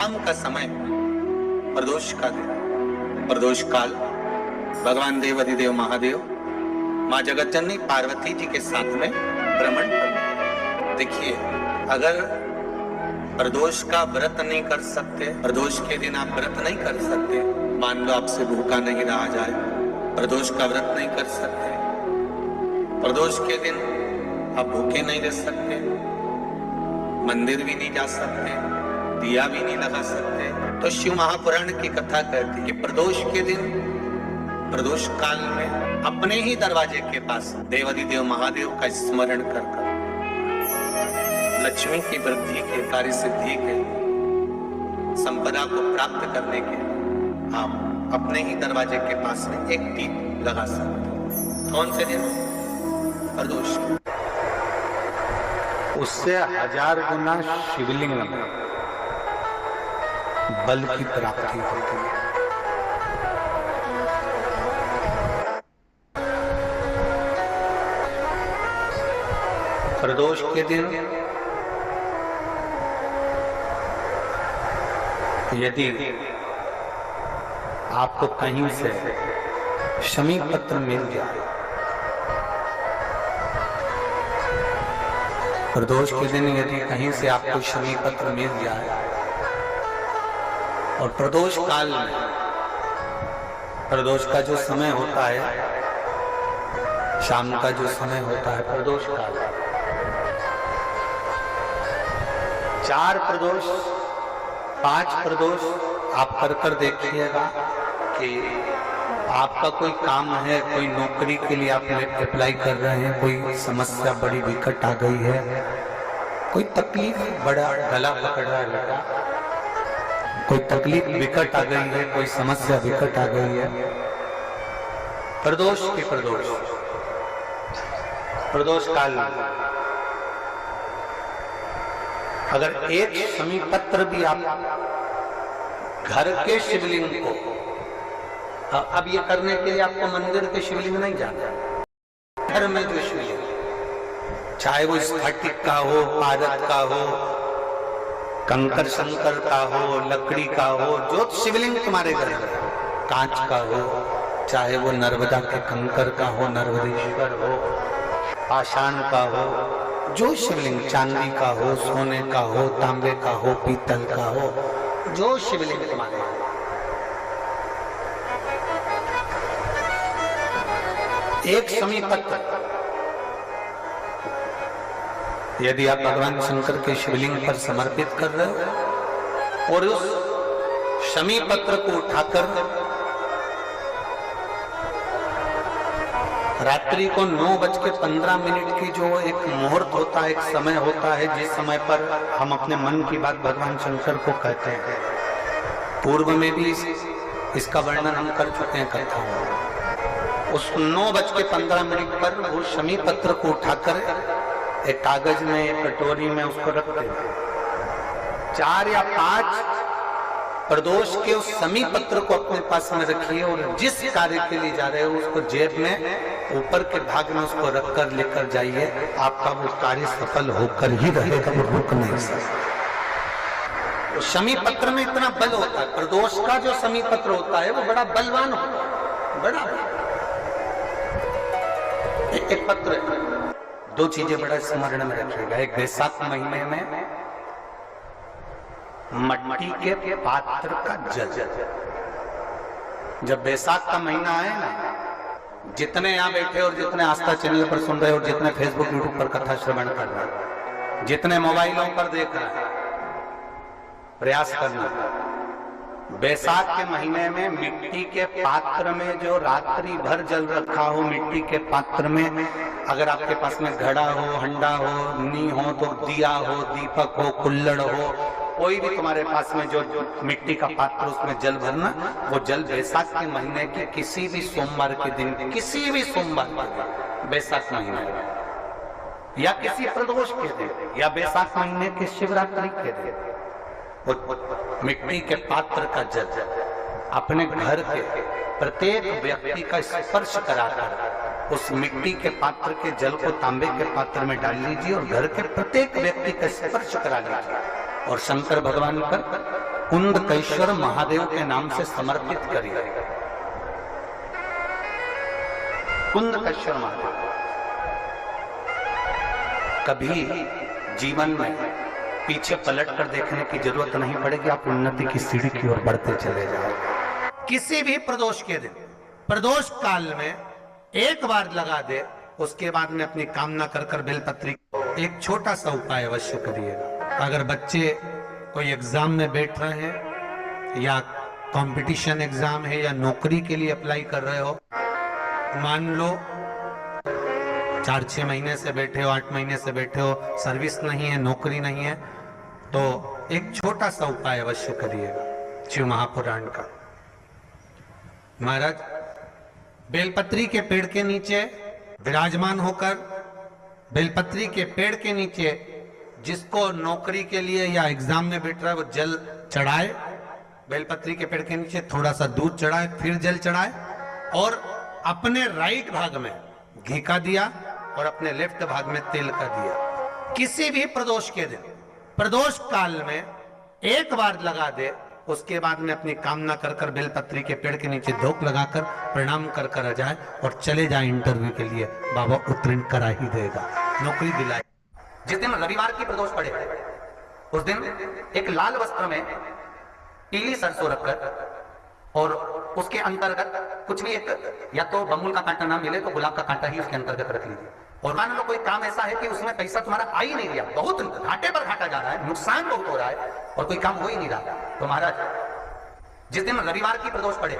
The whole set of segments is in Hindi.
शाम का समय, प्रदोष का दिन, प्रदोष काल, भगवान देवाधिदेव महादेव माँ जगतजननी पार्वती जी के साथ में भ्रमण कर। देखिए, अगर प्रदोष का व्रत नहीं कर सकते, प्रदोष के दिन आप व्रत नहीं कर सकते, मान लो आपसे भूखा नहीं रहा जाए, प्रदोष का व्रत नहीं कर सकते, प्रदोष के दिन आप भूखे नहीं रह सकते, मंदिर भी नहीं जा सकते, दिया भी नहीं लगा सकते, तो शिव महापुराण की कथा कहती है कि प्रदोष के दिन, प्रदोष काल में अपने ही दरवाजे के पास देवाधिदेव महादेव का स्मरण कर लक्ष्मी की वृद्धि के, कार्य सिद्धि के, संपदा को प्राप्त करने के आप अपने ही दरवाजे के पास में एक दीप लगा सकते। कौन से दिन? प्रदोष। उससे 1000 गुना शिवलिंग में बल की प्राप्ति होती है। प्रदोष के दिन यदि आपको कहीं से शमी पत्र मिल जाए, प्रदोष के दिन यदि कहीं से आपको शमी पत्र मिल जाए और प्रदोष काल में, प्रदोष का जो समय होता है, शाम का जो समय होता है प्रदोष काल, 4 प्रदोष 5 प्रदोष आप कर देखिएगा कि आपका कोई काम है, कोई नौकरी के लिए आप अप्लाई कर रहे हैं, कोई समस्या बड़ी विकट आ गई है, कोई तकलीफ, बड़ा गला पकड़ रहा है, कोई तकलीफ विकट आ गई है, कोई समस्या विकट आ गई है, प्रदोष के प्रदोष काल में अगर एक शमी पत्र भी आप घर के शिवलिंग को, अब ये करने के लिए आपको मंदिर के शिवलिंग नहीं जाना, घर में जो शिवलिंग, चाहे वो स्फटिक का हो, पारद का हो, कंकर शंकर का हो, लकड़ी का हो, जो शिवलिंग तुम्हारे घर में, कांच का हो, चाहे वो नर्मदा के कंकर का हो, नर्मदेश्वर हो, पाषाण का हो, जो शिवलिंग, चांदी का हो, सोने का हो, तांबे का हो, पीतल का हो, जो शिवलिंग तुम्हारे, एक शमी पत्र यदि आप भगवान शंकर के शिवलिंग पर समर्पित कर रहे हो और उस शमी पत्र को उठाकर रात्रि को 9:15 की जो एक मुहूर्त होता है, एक समय होता है, जिस समय पर हम अपने मन की बात भगवान शंकर को कहते हैं, पूर्व में भी इसका वर्णन हम कर चुके हैं कथा में। उस 9:15 पर वो शमी पत्र को उठाकर एक कागज में, एक कटोरी में उसको रखते हैं। 4 या 5 प्रदोष के उस शमी पत्र को अपने पास में रखिए और जिस कार्य के लिए जा रहे हो उसको जेब में ऊपर के भाग में उसको रखकर लेकर जाइए, आपका वो कार्य सफल होकर ही रहेगा, वो रुक नहीं सकता। शमी पत्र में इतना बल होता है, प्रदोष का जो शमी पत्र होता है वो बड़ा बलवान होता है, बड़ा। एक पत्र, 2 चीजें बड़ा स्मरण में रखिएगा। एक, बैसाख महीने में मट्टी के पात्र का जल, जब बैसाख का महीना आए ना, जितने यहाँ बैठे और जितने आस्था चैनल पर सुन रहे और जितने फेसबुक यूट्यूब पर कथा श्रवण कर रहे हैं, जितने मोबाइलों पर देख रहे हैं, प्रयास करना, बैसाख के महीने में मिट्टी के पात्र में जो रात्रि भर जल रखा हो, मिट्टी के पात्र में, अगर आपके पास में घड़ा हो, हंडा हो, नी हो, तो दिया हो, दीपक हो, कुल्लड़ हो, कोई भी तुम्हारे पास में जो मिट्टी का पात्र, उसमें जल भरना। वो जल बैसाख के महीने के किसी भी सोमवार के दिन, किसी भी सोमवार, बैसाख महीने या किसी प्रदोष के दिन या बैसाख महीने के शिवरात्रि के दिन, मिट्टी के पात्र का जल अपने घर के प्रत्येक व्यक्ति का स्पर्श कराकर उस मिट्टी के पात्र के जल को तांबे के पात्र में डाल लीजिए और घर के प्रत्येक व्यक्ति का स्पर्श करा लीजिए और शंकर भगवान पर कुंदकेश्वर महादेव के नाम से समर्पित करिए। कुंदकेश्वर महादेव। कभी जीवन में पीछे पलट कर देखने की जरूरत नहीं पड़ेगी, आप उन्नति की सीढ़ी की ओर बढ़ते चले जाओगे। किसी भी प्रदोष के दिन, प्रदोष काल में एक बार लगा दे, उसके बाद में अपनी कामना कर कर बेलपत्री एक छोटा सा उपाय अवश्य करिएगा। अगर बच्चे कोई एग्जाम में बैठ रहे हैं या कंपटीशन एग्जाम है या नौकरी के लिए अप्लाई कर रहे हो, मान लो 4-6 महीने से बैठे हो, 8 महीने से बैठे हो, सर्विस नहीं है, नौकरी नहीं है, तो एक छोटा सा उपाय अवश्य करिएगा शिव महापुराण का। महाराज बेलपत्री के पेड़ के नीचे विराजमान होकर, बेलपत्री के पेड़ के नीचे जिसको नौकरी के लिए या एग्जाम में बैठ रहा है वो जल चढ़ाए, बेलपत्री के पेड़ के नीचे थोड़ा सा दूध चढ़ाए, फिर जल चढ़ाए और अपने राइट भाग में घी का दिया और अपने लेफ्ट भाग में तेल का दिया। किसी भी प्रदोष के दिन, प्रदोष काल में एक बार लगा दे, उसके बाद में अपनी कामना कर कर बेलपत्री के पेड़ के नीचे धूप लगाकर प्रणाम कर कर आ जाए और चले जाए इंटरव्यू के लिए, बाबा उत्तीर्ण करा ही देगा, नौकरी दिलाए। जिस दिन रविवार की प्रदोष पड़े उस दिन एक लाल वस्त्र में पीली सरसों रखकर और उसके अंतर्गत कुछ भी, एक या तो बमुल का कांटा ना मिले तो गुलाब का कांटा ही उसके अंतर्गत रख लीजिए। और मान लो कोई काम ऐसा है कि उसमें पैसा तुम्हारा आ ही नहीं रहा, बहुत घाटे पर घाटा जा रहा है, नुकसान बहुत हो रहा है और कोई काम हो ही नहीं रहा, तो महाराज जिस दिन रविवार की प्रदोष पड़े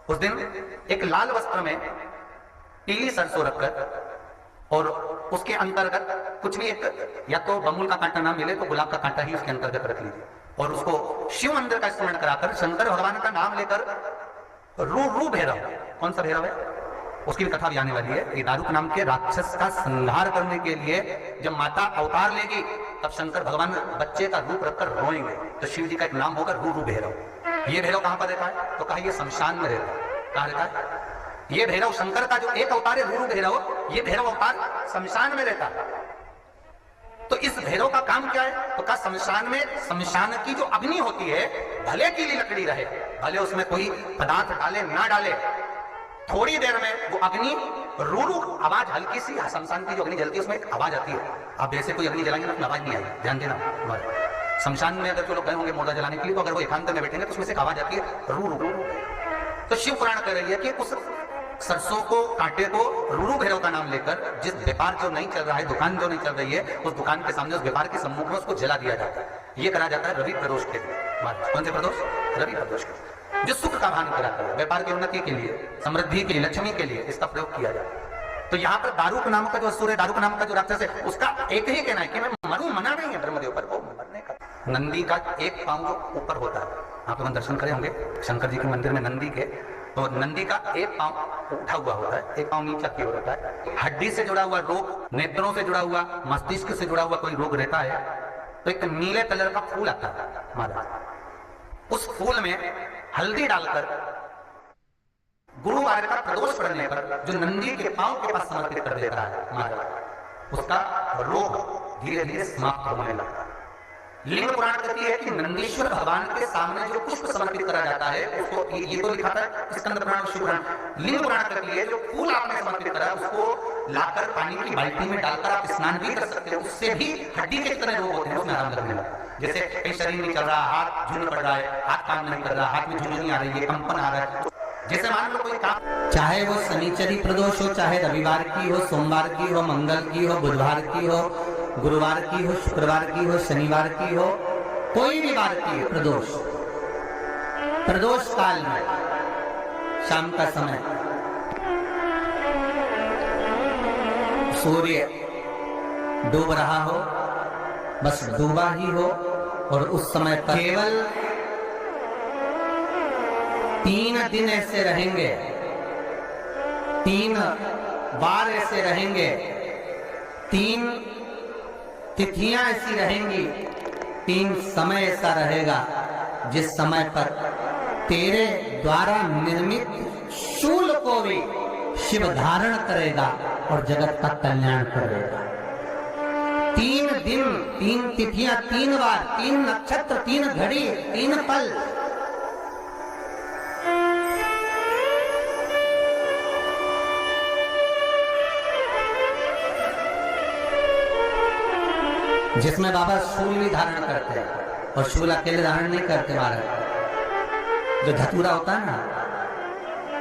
उस दिन एक लाल वस्त्र में पीली सरसों रखकर और उसके अंतर्गत कुछ भी, एक या तो बमुल का कांटा ना मिले तो गुलाब का कांटा ही उसके अंतर्गत रख लीजिए और उसको शिव मंदिर का स्मरण कराकर शंकर भगवान का नाम लेकर रू भैरव, कौन सा भैरव है उसकी भी कथा भी आने वाली है। ये दारुक नाम के राक्षस का संहार करने के लिए जब माता अवतार लेगी तब शंकर भगवान बच्चे का रूप रखकर रोएंगे, तो शिव जी का एक नाम होगा रू भैरव। ये भैरव कहां पर रहता है, तो कहा ये शमशान में रहता है। कहां रहता है ये भैरव? शंकर का जो एक अवतार है रू भैरव, ये भैरव अवतार शमशान में रहता है। तो इस भैरव का काम क्या है, तो कहा शमशान में, शमशान की जो अग्नि होती है भले की लकड़ी रहे, भले उसमें कोई पदार्थ डाले ना डाले, थोड़ी देर में वो अग्नि रू आवाज, हल्की सी शमशान की जो अग्नि जलती है उसमें एक आवाज आती है। आप जैसे कोई अग्नि जलाएंगे ना तो आवाज नहीं आएगी, ध्यान देना। शमशान में अगर जो लोग गए होंगे मुर्दा जलाने के लिए, तो अगर वो एकांत में बैठेंगे तो उसमें से एक आवाज आती है रू। तो शिव पुराण कह रही है कि उस सरसों को, कांटे को रूरू भैरव का नाम लेकर जिस व्यापार जो नहीं चल रहा है, दुकान जो नहीं चल रही है, उस दुकान के सामने, उस व्यापार के सम्मुख में उसको जला दिया जाता है। ये करा जाता है रवि प्रदोष के दिन। कौन से प्रदोष? रवि प्रदोष के, जो सुख का भान कराता है, व्यापार की उन्नति के लिए, समृद्धि के लिए, लक्ष्मी के लिए इसका प्रयोग किया जाता है। तो यहाँ पर दारुक नाम का जो असुर है, दारुक नाम का जो राक्षस है, उसका एक ही कहना है कि मैं मरूं, मना नहीं है ब्रह्मदेव पर, वो मरने का। नंदी का एक पांव ऊपर होता है, आप लोग दर्शन करे होंगे शंकर जी के मंदिर में नंदी के, तो नंदी का एक पांव उठा हुआ होता है, एक पांव नीचे की ओर होता है। हड्डी से जुड़ा हुआ रोग, नेत्रों से जुड़ा हुआ, मस्तिष्क से जुड़ा हुआ कोई रोग रहता है तो एक नीले कलर का फूल आता है महाराज, उस फूल में हल्दी डालकर गुरुवार का प्रदोष पड़ने पर जो नंदी के पांव के पास समर्पित कर देता है महाराज, उसका रोग धीरे धीरे समाप्त होने लगता है। लिंग पुराण कहती है कि नंदीश्वर भगवान के सामने जो पुष्प समर्पित करा जाता है उसको, ये तो लिखा है स्कंद पुराण, शिव पुराण। लिंग पुराण कहती है जो फूल आपने समर्पित करा उसको लाकर पानी की बाल्टी में डालकर आप स्नान भी कर सकते हो, उससे भी हड्डी के कितने रोग होते हैं उसमें आराम लगने लगता है। जैसे कहीं शरीर नहीं चल रहा, हाथ झुंड पड़ रहा है, हाथ काम नहीं कर रहा, हाथ में झुंझुनी आ रही है, कंपन आ रहा है, जैसे मान लो कोई काम, चाहे वो शनिचरी प्रदोष हो, चाहे रविवार की हो, सोमवार की हो, मंगल की हो, बुधवार की हो, गुरुवार की हो, शुक्रवार की हो, शनिवार की हो, कोई भी वार की हो, प्रदोष, प्रदोष काल में शाम का समय सूर्य डूब रहा हो, बस डूबा ही हो, और उस समय पर केवल 3 दिन ऐसे रहेंगे, 3 बार ऐसे रहेंगे, 3 तिथियां ऐसी रहेंगी, 3 समय ऐसा रहेगा जिस समय पर तेरे द्वारा निर्मित शूल को भी शिव धारण करेगा और जगत का कल्याण करेगा। 3 दिन, 3 तिथियां, 3 बार, 3 नक्षत्र, 3 घड़ी, 3 पल। जिसमें बाबा शूल भी धारण करते हैं, और शूल अकेले धारण नहीं करते महाराज। जो धतूरा होता है ना,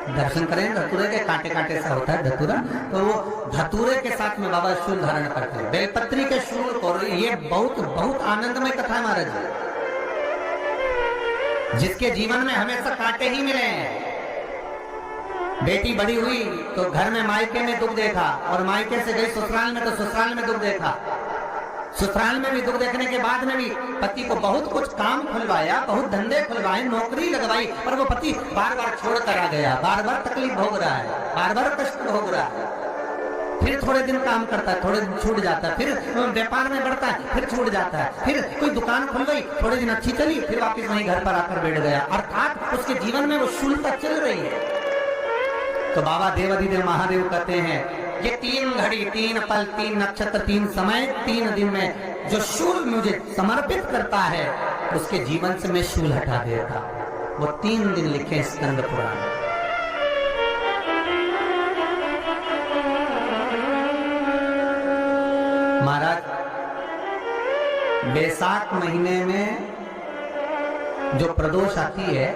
दर्शन करें धतूरे के, कांटे कांटे सा होता है धतूरा, तो वो धतूरे के साथ में बाबा शूल धारण करते हैं, बेलपत्री के शूल को। ये बहुत बहुत आनंदमय कथा है महाराज जी, जिसके जीवन में हमेशा कांटे ही मिले हैं। बेटी बड़ी हुई तो घर में मायके में दुख देखा, और मायके से गई ससुराल में तो ससुराल में दुख देखा। ससुराल में भी दुख देखने के बाद में भी पति को बहुत कुछ काम खुलवाया, बहुत धंधे खुलवाए, नौकरी लगवाई, पर वो पति बार बार छोड़ कर आ गया, बार बार तकलीफ भोग रहा है, बार बार कष्ट भोग रहा है। फिर थोड़े दिन काम करता है, थोड़े दिन छूट जाता है, फिर व्यापार में बढ़ता है, फिर छूट जाता है, फिर कोई दुकान खुल गई, थोड़े दिन अच्छी चली, फिर वापस वहीं घर पर आकर बैठ गया, अर्थात उसके जीवन में वो शूलता चल रही है। तो बाबा देवाधिदेव महादेव कहते हैं, ये 3 घड़ी, 3 पल, 3 नक्षत्र, 3 समय, 3 दिन में जो शूल मुझे समर्पित करता है, उसके जीवन से मैं शूल हटा देता। वो 3 दिन लिखे स्कंद पुराण। महाराज, बैसाख महीने में जो प्रदोष आती है,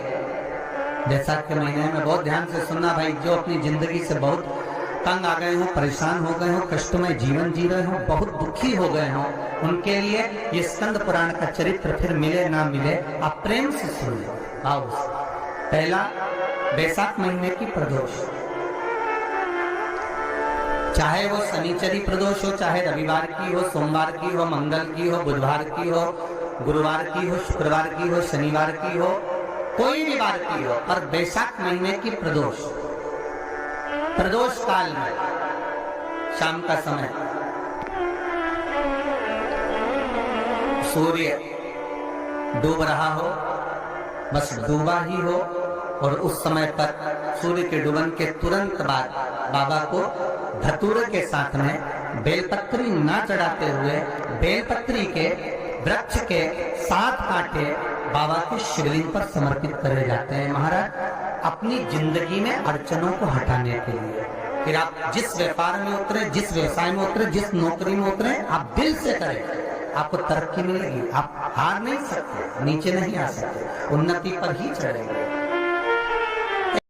बैसाख के महीने में बहुत ध्यान से सुनना भाई, जो अपनी जिंदगी से बहुत तंग आ गए हो, परेशान हो गए हो, कष्टमय जीवन जी रहे हो, बहुत दुखी हो गए हो, उनके लिए ये स्कंद पुराण का चरित्र फिर मिले ना मिले, आप प्रेम से सुन लो। आओ, पहला बैसाख महीने की प्रदोष, चाहे वो शनिचरी प्रदोष हो, चाहे रविवार की हो, सोमवार की हो, मंगल की हो, बुधवार की हो, गुरुवार की हो, शुक्रवार की हो, शनिवार की हो, कोई भी वार की हो, और बैसाख महीने की प्रदोष, प्रदोष काल में शाम का समय सूर्य डूब रहा हो, बस डूबा ही हो, और उस समय पर सूर्य के डूबन के तुरंत बाद बाबा को धतूरे के साथ में बेलपत्री ना चढ़ाते हुए, बेलपत्री के वृक्ष के 7 कांटे बाबा के शिवलिंग पर समर्पित करे जाते हैं महाराज, अपनी जिंदगी में अड़चनों को हटाने के लिए। फिर आप जिस व्यापार में उतरे, जिस व्यवसाय में उतरे, जिस नौकरी में उतरे, आप दिल से करें, आपको तरक्की मिलेगी। आप हार नहीं सकते, नीचे नहीं आ सकते, उन्नति पर ही चढ़ेंगे।